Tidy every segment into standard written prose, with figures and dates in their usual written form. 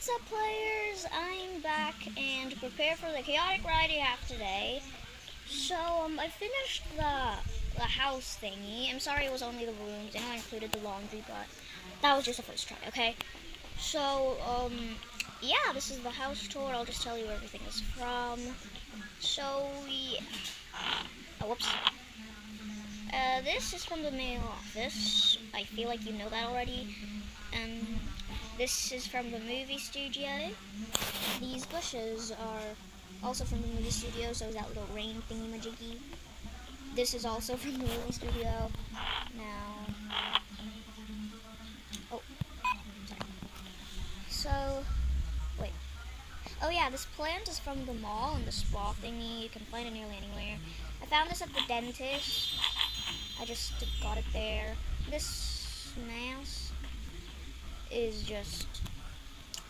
What's up, players? I'm back and prepare for the chaotic ride you have today. So, I finished the house thingy. I'm sorry it was only the rooms. I know I included the laundry, but that was just the first try, okay? So, yeah, this is the house tour. I'll just tell you where everything is from. So, oh, whoops. This is from the mail office. I feel like you know that already. This is from the movie studio. These bushes are also from the movie studio, so is that little rain thingy-majiggy. This is also from the movie studio. Now, oh, sorry. So, wait. Oh yeah, this plant is from the mall and the spa thingy. You can find it nearly anywhere. I found this at the dentist. I just got it there. This mask is just,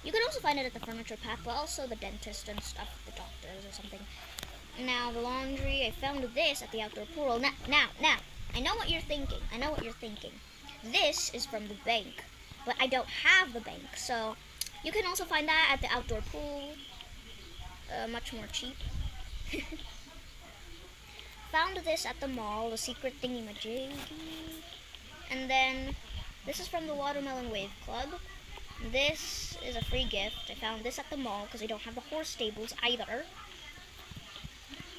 you can also find it at the furniture pack, but also the dentist and stuff, the doctors or something. Now the laundry, I found this at the outdoor pool. Now, I know what you're thinking. This is from the bank, but I don't have the bank, so you can also find that at the outdoor pool, much more cheap. Found this at the mall, the secret thingy-majiggy. And then this is from the Watermelon Wave Club. This is a free gift. I found this at the mall because I don't have the horse stables either.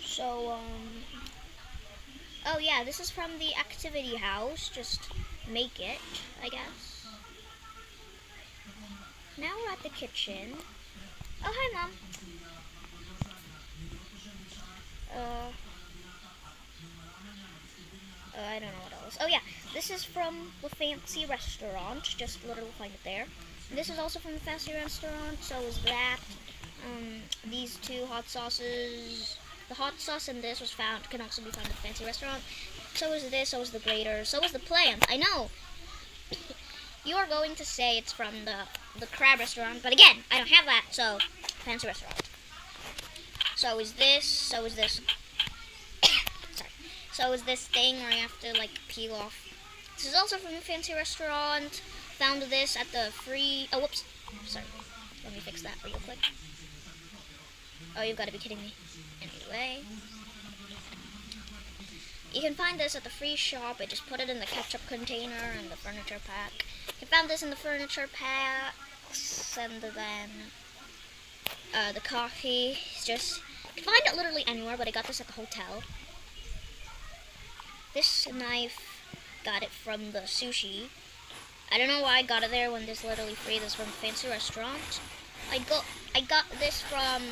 So, oh yeah, this is from the activity house. Just make it, I guess. Now we're at the kitchen. Oh, hi, Mom. I don't know what else. Oh yeah, this is from the fancy restaurant. Just literally find it there. And this is also from the fancy restaurant. So is that. These two hot sauces. The hot sauce and this can also be found at the fancy restaurant. So is this. So is the grater. So is the plant. I know. You are going to say it's from the crab restaurant, but again, I don't have that. So fancy restaurant. So is this. So is this. So is this thing where you have to like peel off. This is also from a fancy restaurant. Found this at the free. Oh, whoops. Sorry. Let me fix that real quick. Oh, you've got to be kidding me. Anyway, you can find this at the free shop. I just put it in the ketchup container and the furniture pack. I found this in the furniture packs, and then the coffee. Just you can find it literally anywhere, but I got this at the hotel. This knife, got it from the sushi. I don't know why I got it there when this literally free. This is from a fancy restaurant. I got this from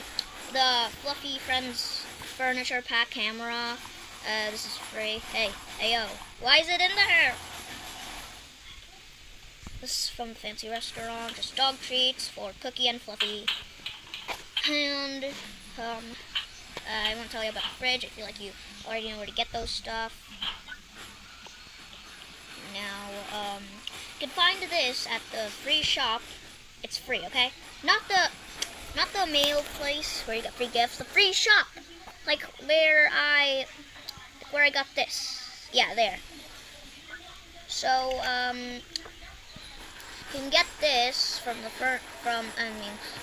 the Fluffy Friends furniture pack camera. This is free. Hey yo, why is it in there? This is from the fancy restaurant. Just dog treats for Cookie and Fluffy. And I won't tell you about the fridge. I feel like you already know where to get those stuff. Now, you can find this at the free shop. It's free, okay? Not the mail place where you get free gifts. The free shop, like where I got this. Yeah, there. So, you can get this from the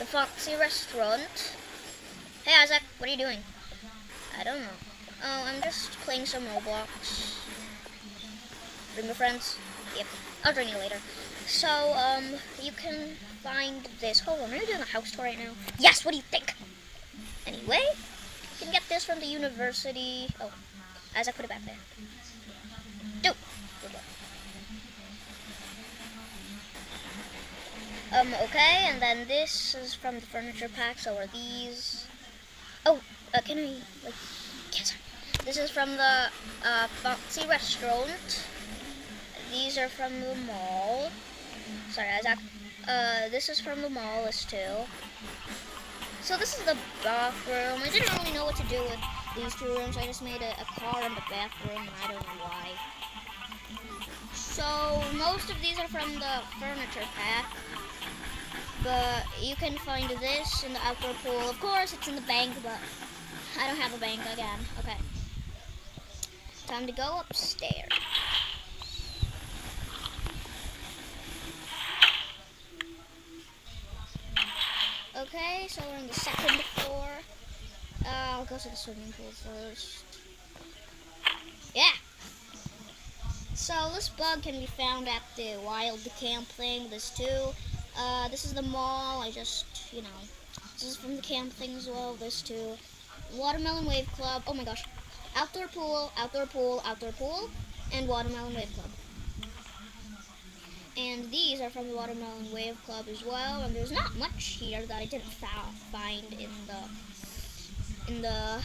fancy restaurant. Hey, Isaac, what are you doing? I don't know. Oh, I'm just playing some Roblox. Bring your friends? Yep. I'll join you later. So, you can find this. Hold on, are you doing a house tour right now? Yes, what do you think? Anyway, you can get this from the university. Oh, Isaac, put it back there. Do. Good luck. Okay, and then this is from the furniture pack, so are these. Oh, can I, like, yes. This is from the, fancy restaurant. These are from the mall. Sorry, Isaac. This is from the mall, this too. So this is the bathroom. I didn't really know what to do with these two rooms. I just made a car and a bathroom, and I don't know why. So most of these are from the furniture pack. But you can find this in the outdoor pool. Of course, it's in the bank, but I don't have a bank again. Okay. Time to go upstairs. Okay, so we're on the second floor. I'll go to the swimming pool first. Yeah! So this bug can be found at the wild camp thing, this too. This is the mall, this is from the camp thing as well, this too. Watermelon Wave Club, oh my gosh. Outdoor pool, outdoor pool, outdoor pool, and Watermelon Wave Club. And these are from the Watermelon Wave Club as well, and there's not much here that I didn't find in the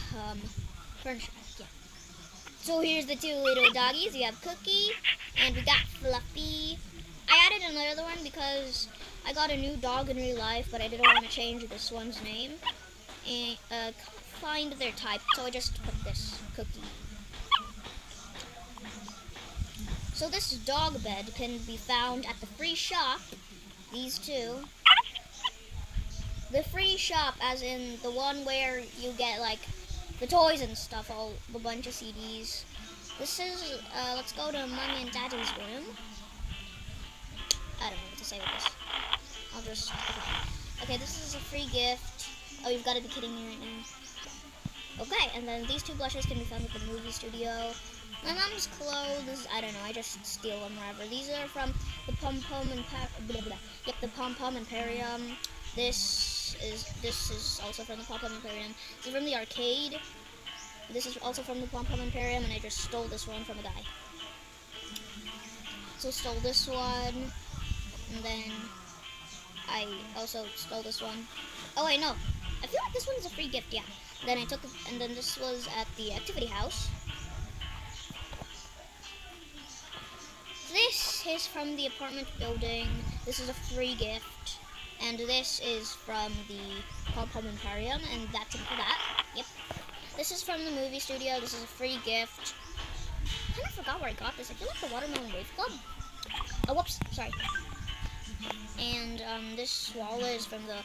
furniture. Yeah. So here's the two little doggies. We have Cookie, and we got Fluffy. I added another one because I got a new dog in real life, but I didn't want to change this one's name. And can't find their type, so I just put this Cookie. So this dog bed can be found at the free shop. These two. The free shop, as in the one where you get like the toys and stuff, a bunch of CDs. This is, let's go to Mommy and Daddy's room. I don't know what to say with this. I'll just, okay, this is a free gift. Oh, you've got to be kidding me right now. Okay, and then these two blushes can be found at the movie studio. My mom's clothes, I don't know, I just steal them wherever. These are from the Pom Pom and the Pom Pom Imperium. This is also from the Pom Pom Imperium. This is from the arcade. This is also from the Pom Pom Imperium, and I just stole this one from a guy. So stole this one, and then I also stole this one. Oh wait, no, I feel like this one's a free gift, yeah. Then I took it, and then this was at the activity house. This is from the apartment building. This is a free gift. And this is from the Pom Pom Imperium, and that's it for that. Yep. This is from the movie studio. This is a free gift. I kind of forgot where I got this. I feel like the Watermelon Wave Club. Oh, whoops. Sorry. And this wallet is from the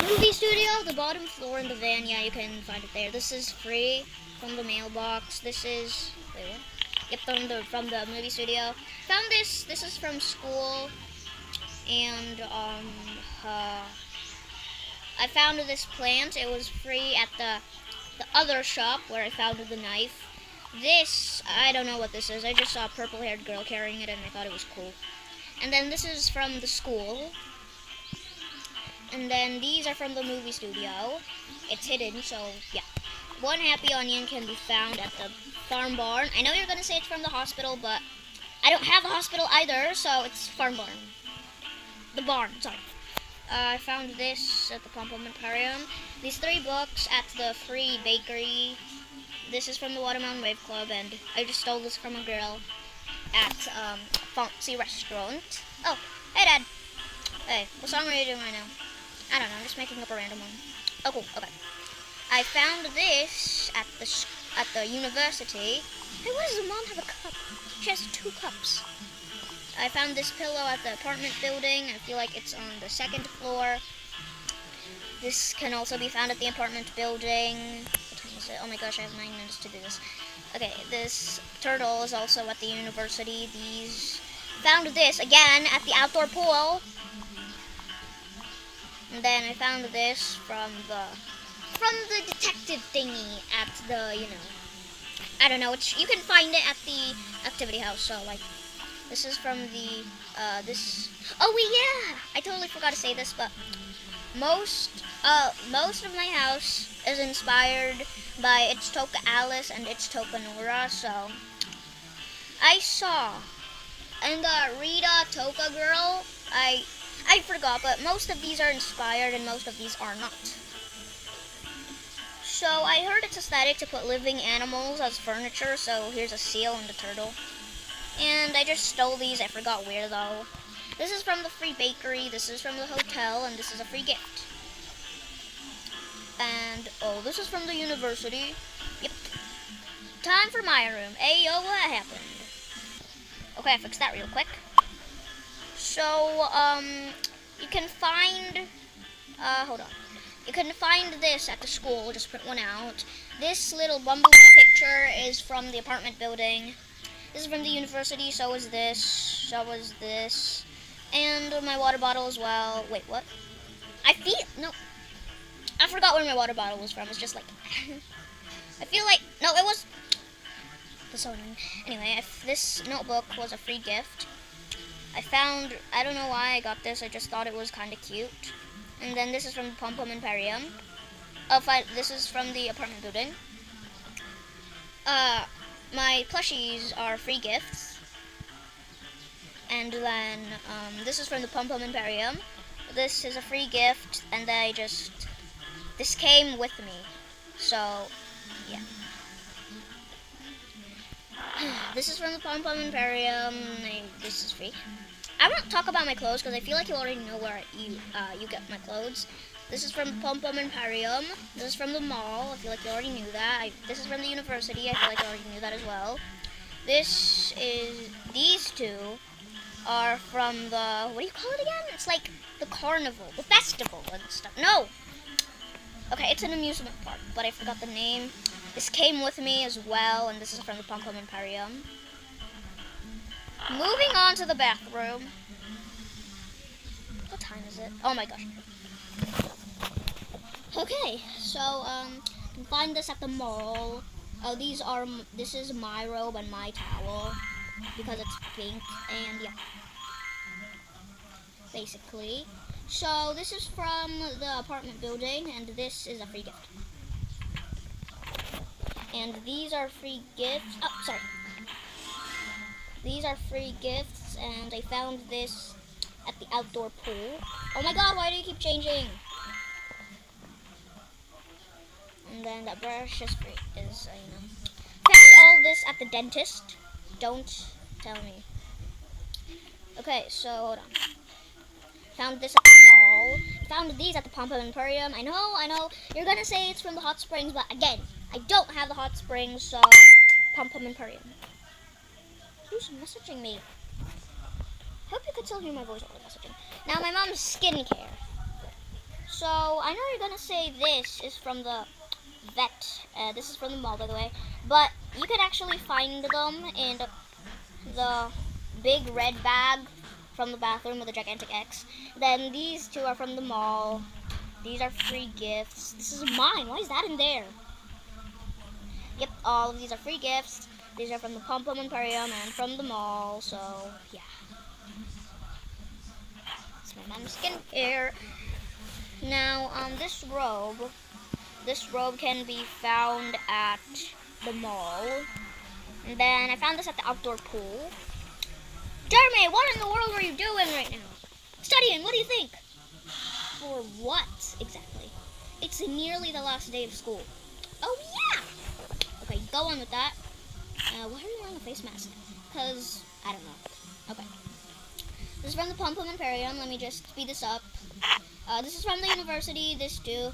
movie studio, the bottom floor in the van. Yeah, you can find it there. This is free from the mailbox. This is... Wait, what? Yep, from the movie studio. Found this. This is from school. And I found this plant. It was free at the other shop where I found the knife. This, I don't know what this is. I just saw a purple-haired girl carrying it, and I thought it was cool. And then this is from the school. And then these are from the movie studio. It's hidden, so yeah. One happy onion can be found at the farm barn. I know you're gonna say it's from the hospital, but I don't have a hospital either, so it's farm barn. The barn, sorry. I found this at the Pom Pom Imperium. These 3 books at the free bakery. This is from the Watermelon Wave Club, and I just stole this from a girl at Fancy Restaurant. Oh, hey Dad. Hey, what song are you doing right now? I don't know, I'm just making up a random one. Oh cool, okay. I found this at the university. Hey, why does the mom have a cup? She has 2 cups. I found this pillow at the apartment building. I feel like it's on the 2nd floor. This can also be found at the apartment building. What time is it? Oh my gosh, I have 9 minutes to do this. Okay, this turtle is also at the university. Found this again at the outdoor pool. And then I found this from the detective thingy at the, I don't know, you can find it at the activity house, so like, this is from the, oh wait, yeah, I totally forgot to say this, but most of my house is inspired by Itz Toca Alice and Itz Toca Nora, so I saw, and the Rita Toca girl, I forgot, but most of these are inspired and most of these are not. So I heard it's aesthetic to put living animals as furniture, so here's a seal and a turtle. And I just stole these, I forgot where though. This is from the free bakery, this is from the hotel, and this is a free gift. And, oh, this is from the university. Yep. Time for my room. Ayo, what happened? Okay, I fixed that real quick. So, you can find, hold on. You can find this at the school, just print one out. This little bumblebee picture is from the apartment building. This is from the university, so is this, and my water bottle as well. Wait, what? No. forgot where my water bottle was from. It's just like, I feel like, no, it was, that's so annoying. Anyway, if this notebook was a free gift, I don't know why I got this, I just thought it was kind of cute. And then this is from the Pom Pom Imperium. This is from the apartment building. My plushies are free gifts. And then, this is from the Pom Pom Imperium. This is a free gift, and this came with me. So, yeah. This is from the Pom Pom Imperium. This is free. I won't talk about my clothes because I feel like you already know where you get my clothes. This is from the Pom Pom Imperium. This is from the mall. I feel like you already knew that. This is from the university. I feel like you already knew that as well. These two are from the, what do you call it again? It's like the carnival, the festival and stuff. No! Okay, it's an amusement park, but I forgot the name. This came with me as well, and this is from the Pom Pom Imperium. Moving on to the bathroom. What time is it? Oh my gosh. Okay, so, you can find this at the mall. This is my robe and my towel, because it's pink, and yeah. Basically. So, this is from the apartment building, and this is a free gift. And these are free gifts. Oh, sorry. These are free gifts, and I found this at the outdoor pool. Oh my god, why do you keep changing? And then that brush is free. Found all this at the dentist. Don't tell me. Okay, so hold on. Found this at the mall. Found these at the Pom Pom Emporium. I know. You're gonna say it's from the hot springs, but again, I don't have the hot springs, so Pom Pom Emporium. Who's messaging me? Hope you could still hear my voice while I'm messaging. Now my mom's skincare. So I know you're gonna say this is from the vet. This is from the mall, by the way. But you could actually find them in the big red bag from the bathroom with the gigantic X. Then these two are from the mall. These are free gifts. This is mine. Why is that in there? Yep, all of these are free gifts. These are from the Pom Pom Emporium and from the mall, so yeah. It's my mom's skincare. Now, this robe can be found at the mall. And then I found this at the outdoor pool. Jeremy, what in the world are you doing right now? Studying, what do you think? For what, exactly? It's nearly the last day of school. Oh, yeah! Okay, go on with that. Why are you wearing a face mask? Because, I don't know. Okay. This is from the Pom Pom Emporium. Let me just speed this up. This is from the university. This too.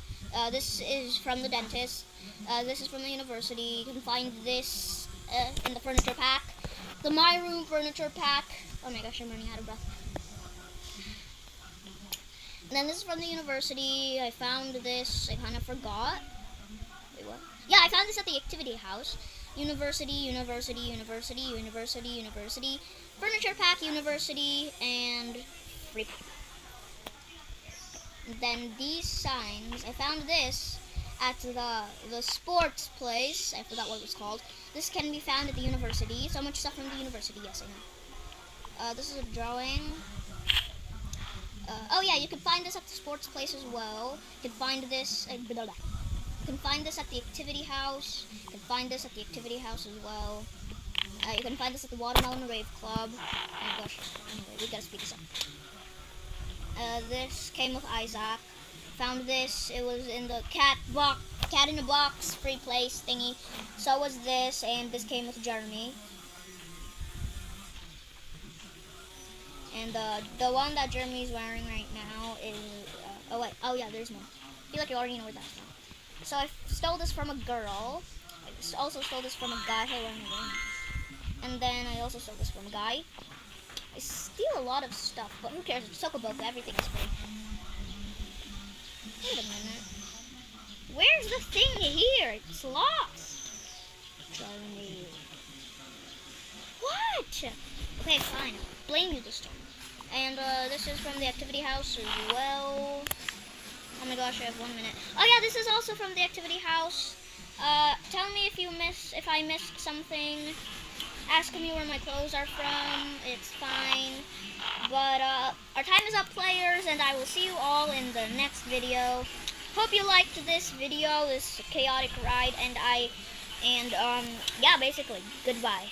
This is from the dentist. This is from the university. You can find this in the furniture pack. The My Room furniture pack. Oh my gosh, I'm running out of breath. And then this is from the university. I found this. I kind of forgot. Wait, what? Yeah, I found this at the activity house. University. Furniture pack, university, and free pack. Then these signs, I found this at the sports place. I forgot what it was called. This can be found at the university. So much stuff from the university, yes, I know. This is a drawing. Oh yeah, you can find this at the sports place as well. You can find this, you can find this at the activity house. You can find this at the activity house as well. You can find this at the Watermelon Rave Club. Oh my gosh, anyway, we gotta speed this up. This came with Isaac. Found this, it was in the cat in a box free place thingy. So was this, and this came with Jeremy. And the one that Jeremy's wearing right now is, oh yeah, there's more. I feel like you already know where that's from. So I stole this from a girl. I also stole this from a guy. Hey, where am I going? And then I also stole this from a guy. I steal a lot of stuff, but who cares? It's Toca Boca, everything is free. Wait a minute. Where's the thing here? It's lost. Jeremy. What? Okay, fine. Blame you this time. And this is from the activity house as well. Oh my gosh. gosh, I have 1 minute. Oh yeah, this is also from the activity house. Tell me if I missed something. Ask me where my clothes are from. It's fine. But our time is up, players, and I will see you all in the next video. Hope you liked this video, this chaotic ride, and yeah, basically, goodbye.